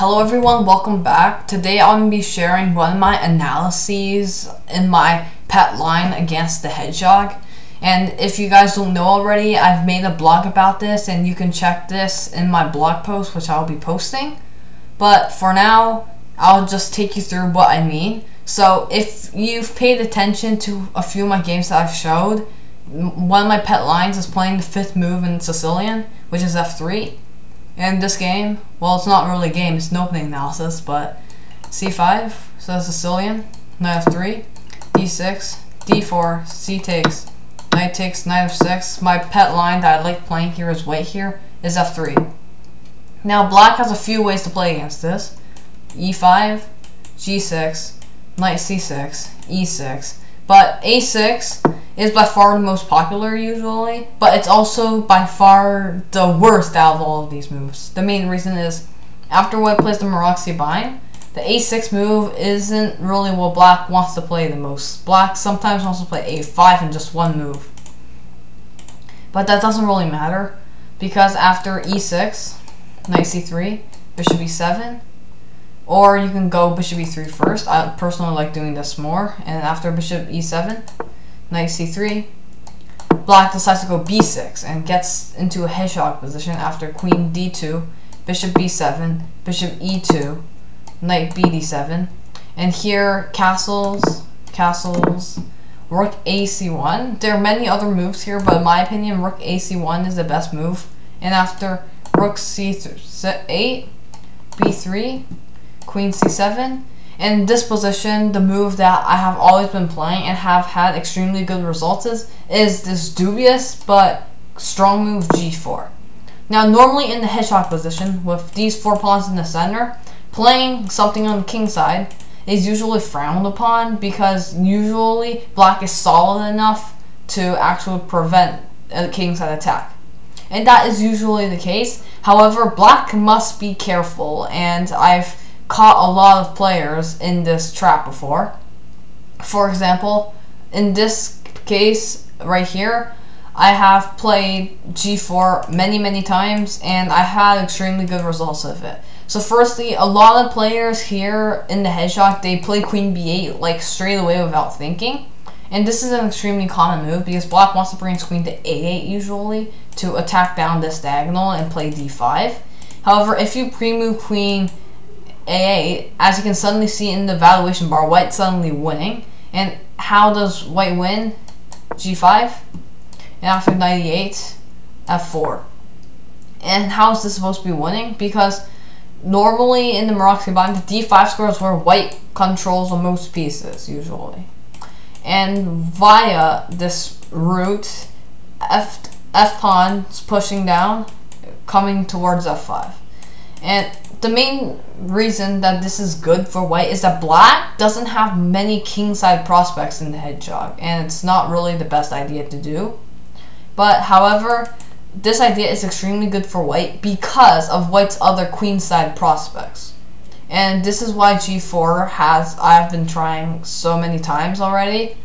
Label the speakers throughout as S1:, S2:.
S1: Hello everyone, welcome back. Today I'm going to be sharing one of my analyses in my pet line against the Hedgehog. And if you guys don't know already, I've made a blog about this and you can check this in my blog post, which I'll be posting. But for now, I'll just take you through what I mean. So if you've paid attention to a few of my games that I've showed, one of my pet lines is playing the 5th move in Sicilian, which is F3. In this game, well, it's not really a game, it's an opening analysis, but C5, so Sicilian, knight f3, d6, d4, c takes, knight f6. My pet line that I like playing here is white here, is f3. Now, black has a few ways to play against this. e5, g6, knight c6, e6. But a6 is by far the most popular usually, but it's also by far the worst out of all of these moves. The main reason is, after white plays the Maroczy bind, the a6 move isn't really what black wants to play the most. Black sometimes wants to play a5 in just one move. But that doesn't really matter, because after e6, knight c3, bishop e7, or you can go bishop e3 first. I personally like doing this more. And after bishop e7, knight c3, black decides to go b6 and gets into a hedgehog position after queen d2, bishop b7, bishop e2, knight b d7. And here, castles, rook ac1. There are many other moves here, but in my opinion, rook ac1 is the best move. And after rook c8, b3, queen c7. In this position, the move that I have always been playing and have had extremely good results is this dubious but strong move g4. Now, normally in the hedgehog position, with these 4 pawns in the center, playing something on the king side is usually frowned upon because usually black is solid enough to actually prevent a king side attack. And that is usually the case. However, black must be careful, and I've caught a lot of players in this trap before. For example, in this case right here, I have played g4 many times and I had extremely good results of it. So firstly, a lot of players here in the hedgehog, they play queen b8 like straight away without thinking. And this is an extremely common move because black wants to bring his queen to a8 usually to attack down this diagonal and play d5. However, if you pre-move queen a8, as you can suddenly see in the valuation bar, white's suddenly winning. And how does white win? g5, and after knight e8, f4. And how is this supposed to be winning? Because normally in the Maroczy bind, the d5 square is where white controls the most pieces usually. And via this route, f pawn is pushing down, coming towards f5. And the main reason that this is good for white is that black doesn't have many kingside prospects in the hedgehog, and it's not really the best idea to do. But however, this idea is extremely good for white because of white's other queenside prospects. And this is why g4 I've been trying so many times already,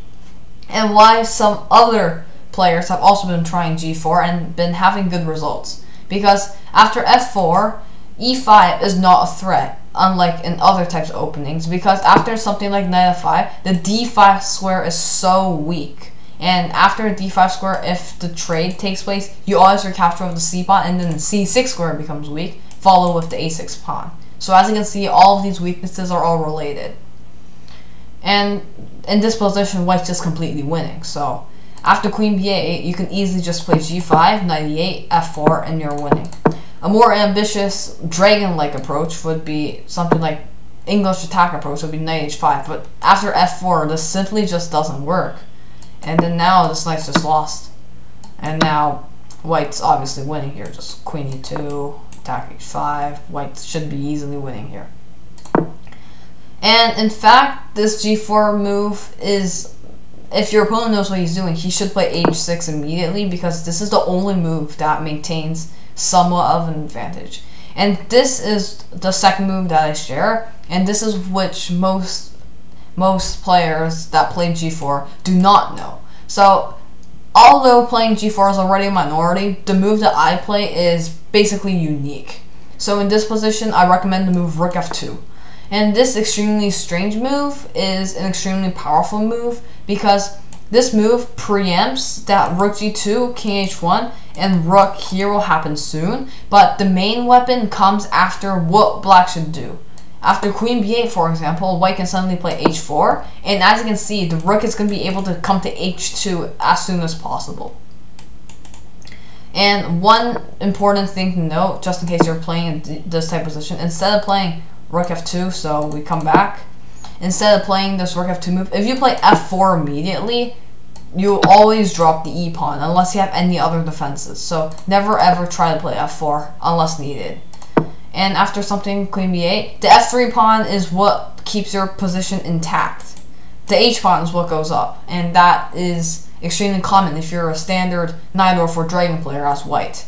S1: and why some other players have also been trying g4 and been having good results. Because after f4, e5 is not a threat, unlike in other types of openings, because after something like knight f5, the d5 square is so weak. And after a d5 square, if the trade takes place, you always recapture of the c pawn, and then the c6 square becomes weak, followed with the a6 pawn. So as you can see, all of these weaknesses are all related. And in this position, white's just completely winning. So after queen b8, you can easily just play g5, knight e8, f4, and you're winning. A more ambitious dragon-like approach would be something like English attack approach would be knight h5, but after f4 this simply just doesn't work. And then now this knight's just lost. And now white's obviously winning here, just queen e2, attack h5, white should be easily winning here. And in fact, this g4 move is, if your opponent knows what he's doing, he should play h6 immediately because this is the only move that maintains somewhat of an advantage. And this is the second move that I share, and this is which most players that play g4 do not know. So although playing g4 is already a minority, the move that I play is basically unique. So in this position, I recommend the move rook f2. And this extremely strange move is an extremely powerful move because this move preempts that rook g2, king h1, and rook here will happen soon. But the main weapon comes after what black should do. After queen b8, for example, white can suddenly play h4. And as you can see, the rook is going to be able to come to h2 as soon as possible. And one important thing to note, just in case you're playing in this type of position, instead of playing rook f2, so we come back, instead of playing this rook f2 move, if you play f4 immediately, you always drop the e pawn unless you have any other defenses. So never ever try to play f4 unless needed. And after something queen b8, the f3 pawn is what keeps your position intact. The h pawn is what goes up, and that is extremely common if you're a standard knight or 4 dragon player as white.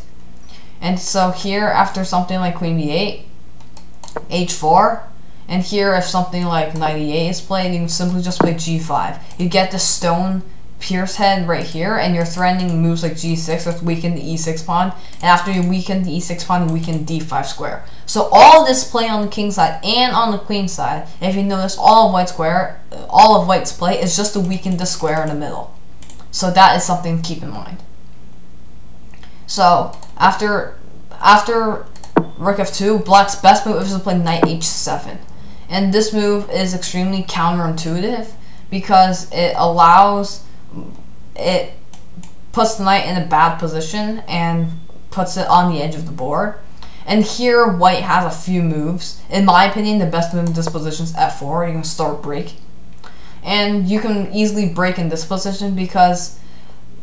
S1: And so here, after something like queen b8, h4, and here if something like knight e8 is played, you can simply just play g5. You get the stone pierce head right here, and you're threatening moves like g6 with weaken the e6 pawn, and after you weaken the e6 pawn, you weaken d5 square. So all this play on the king side and on the queen side, if you notice, all of white's play is just to weaken the square in the middle. So that is something to keep in mind. So after rook f2, black's best move is to play knight h7. And this move is extremely counterintuitive because it puts the knight in a bad position and puts it on the edge of the board. And here white has a few moves. In my opinion, the best move in this position is f4. You can start break. And you can easily break in this position because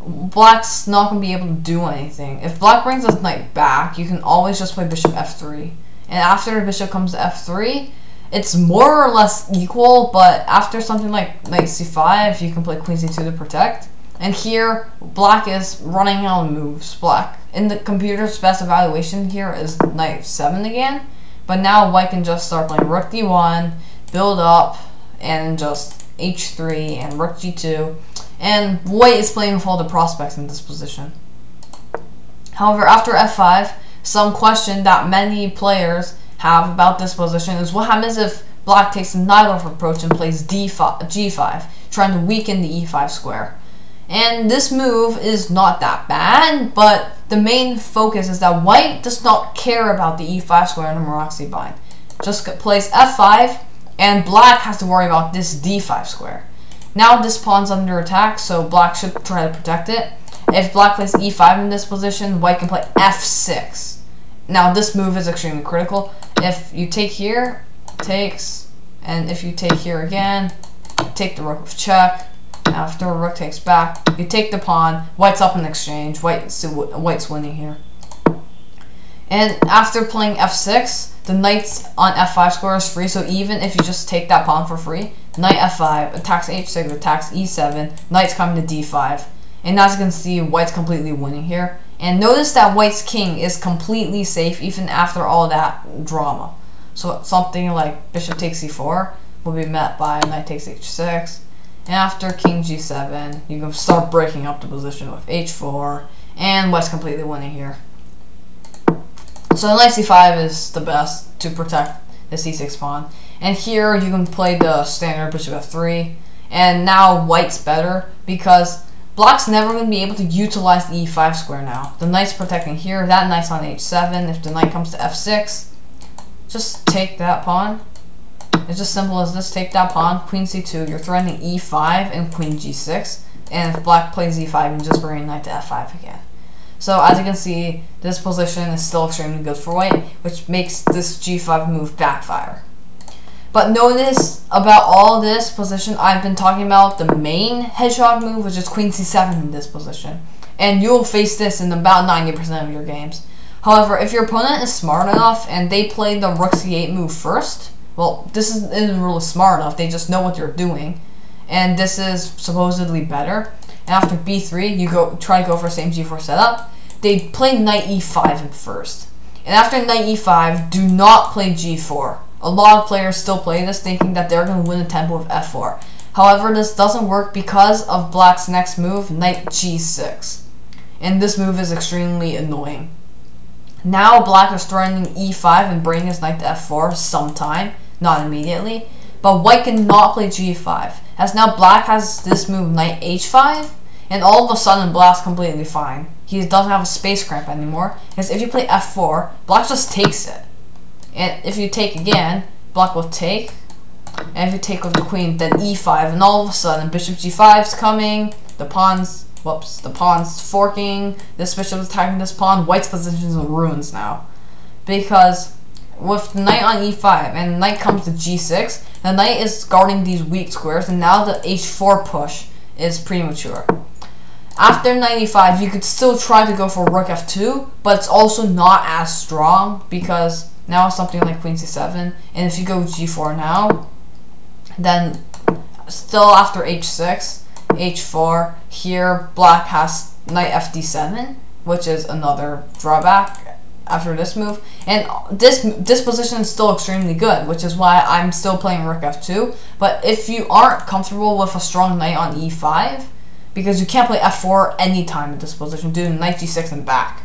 S1: black's not going to be able to do anything. If black brings his knight back, you can always just play bishop f3. And after bishop comes to f3, it's more or less equal, but after something like knight c5, you can play queen c2 to protect. And here, black is running out of moves. Black, in the computer's best evaluation here, is knight 7 again. But now white can just start playing rook d1, build up, and just h3 and rook g2, and white is playing with all the prospects in this position. However, after f5, some question that many players have about this position is what happens if black takes a knight-off approach and plays g5, trying to weaken the e5 square. And this move is not that bad, but the main focus is that white does not care about the e5 square in the Maroczy bind. Just plays f5, and black has to worry about this d5 square. Now this pawn's under attack, so black should try to protect it. If black plays e5 in this position, white can play f6. Now this move is extremely critical. If you take here, takes, and if you take here again, take the rook with check. After rook takes back, you take the pawn, white's up in exchange, white's winning here. And after playing f6, the knight's on f5 square is free, so even if you just take that pawn for free, knight f5, attacks h6, attacks e7, knight's coming to d5. And as you can see, white's completely winning here. And notice that white's king is completely safe even after all that drama. So something like bishop takes c4 will be met by knight takes h6. And after king g7, you can start breaking up the position with h4, and white's completely winning here. So knight c5 is the best to protect the c6 pawn. And here you can play the standard bishop f3, and now white's better because black's never going to be able to utilize the e5 square now. The knight's protecting here, that knight's on h7. If the knight comes to f6, just take that pawn. It's just simple as this, take that pawn, queen c2, you're threatening e5 and queen g6, and if black plays e5, you just bring knight to f5 again. So as you can see, this position is still extremely good for white, which makes this g5 move backfire. But notice about all this position, I've been talking about the main hedgehog move, which is queen c7 in this position. And you'll face this in about 90% of your games. However, if your opponent is smart enough and they play the rook c8 move first, well, this isn't really smart enough, they just know what they're doing. And this is supposedly better. And after b3, you try to go for the same g4 setup. They play knight e5 first. And after knight e5, do not play g4. A lot of players still play this thinking that they're going to win the tempo with f4. However, this doesn't work because of black's next move, knight g6. And this move is extremely annoying. Now black is threatening e5 and bringing his knight to f4 sometime, not immediately. But white cannot play g5, as now black has this move knight h5, and all of a sudden black's completely fine. He doesn't have a space cramp anymore, because if you play f4, black just takes it. And if you take again, black will take, and if you take with the queen, then e5, and all of a sudden bishop g5 is coming, the pawn's forking, this bishop is attacking this pawn, white's position is in ruins now. Because with the knight on e5 and the knight comes to g6, the knight is guarding these weak squares, and now the h4 push is premature. After knight e5, you could still try to go for rook f2, but it's also not as strong because now it's something like queen c7, and if you go g4 now, then still after h6, h4, here black has knight fd7, which is another drawback after this move, and this position is still extremely good, which is why I'm still playing rook f2. But if you aren't comfortable with a strong knight on e5, because you can't play f4 anytime in this position, do knight g6 and back,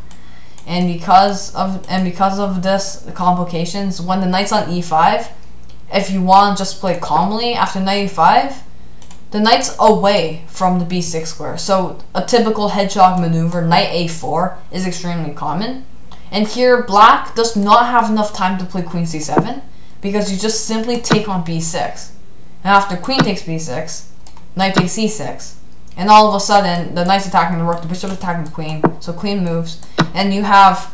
S1: and because of this complications, when the knight's on e5, if you want to just play calmly after knight e5, the knight's away from the b6 square, so a typical hedgehog maneuver, knight a4, is extremely common. And here, black does not have enough time to play queen c7, because you just simply take on b6. And after queen takes b6, knight takes c6. And all of a sudden, the knight's attacking the rook, the bishop is attacking the queen, so queen moves. And you have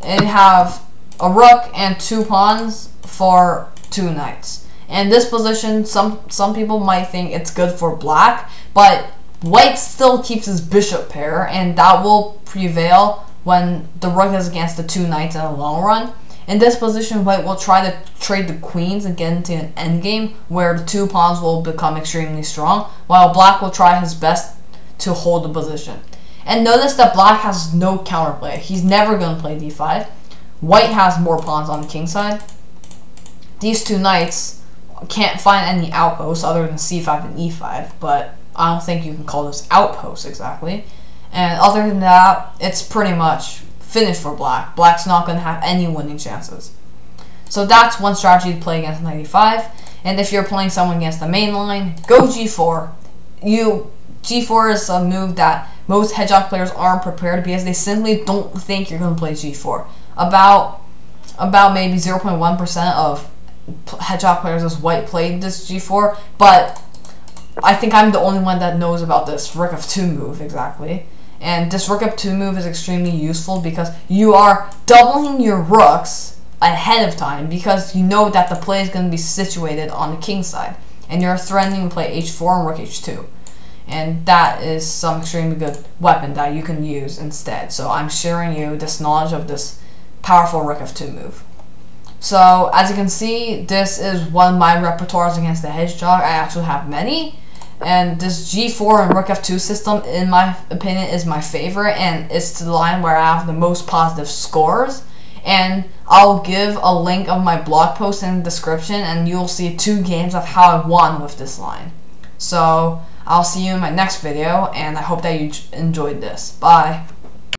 S1: a rook and 2 pawns for 2 knights. And this position, some people might think it's good for black, but white still keeps his bishop pair, and that will prevail when the rook is against the 2 knights in the long run. In this position, white will try to trade the queens and get into an endgame where the 2 pawns will become extremely strong, while black will try his best to hold the position. And notice that black has no counterplay. He's never going to play d5. White has more pawns on the king side. These 2 knights can't find any outposts other than c5 and e5, but I don't think you can call those outposts exactly. And other than that, it's pretty much finished for black. Black's not going to have any winning chances. So that's one strategy to play against knight e5. And if you're playing someone against the main line, go g4. G4 is a move that most hedgehog players aren't prepared because they simply don't think you're going to play g4. About maybe 0.1% of hedgehog players as white played this g4, but I think I'm the only one that knows about this rook f2 move exactly. And this rook f2 move is extremely useful because you are doubling your rooks ahead of time because you know that the play is going to be situated on the king side, and you're threatening to play h4 and rook h2. And that is some extremely good weapon that you can use instead. So I'm sharing you this knowledge of this powerful rook f2 move. So as you can see, this is one of my repertoires against the hedgehog. I actually have many. And this g4 and rook f2 system, in my opinion, is my favorite, and it's the line where I have the most positive scores. And I'll give a link of my blog post in the description, and you'll see 2 games of how I won with this line. So I'll see you in my next video, and I hope that you enjoyed this. Bye.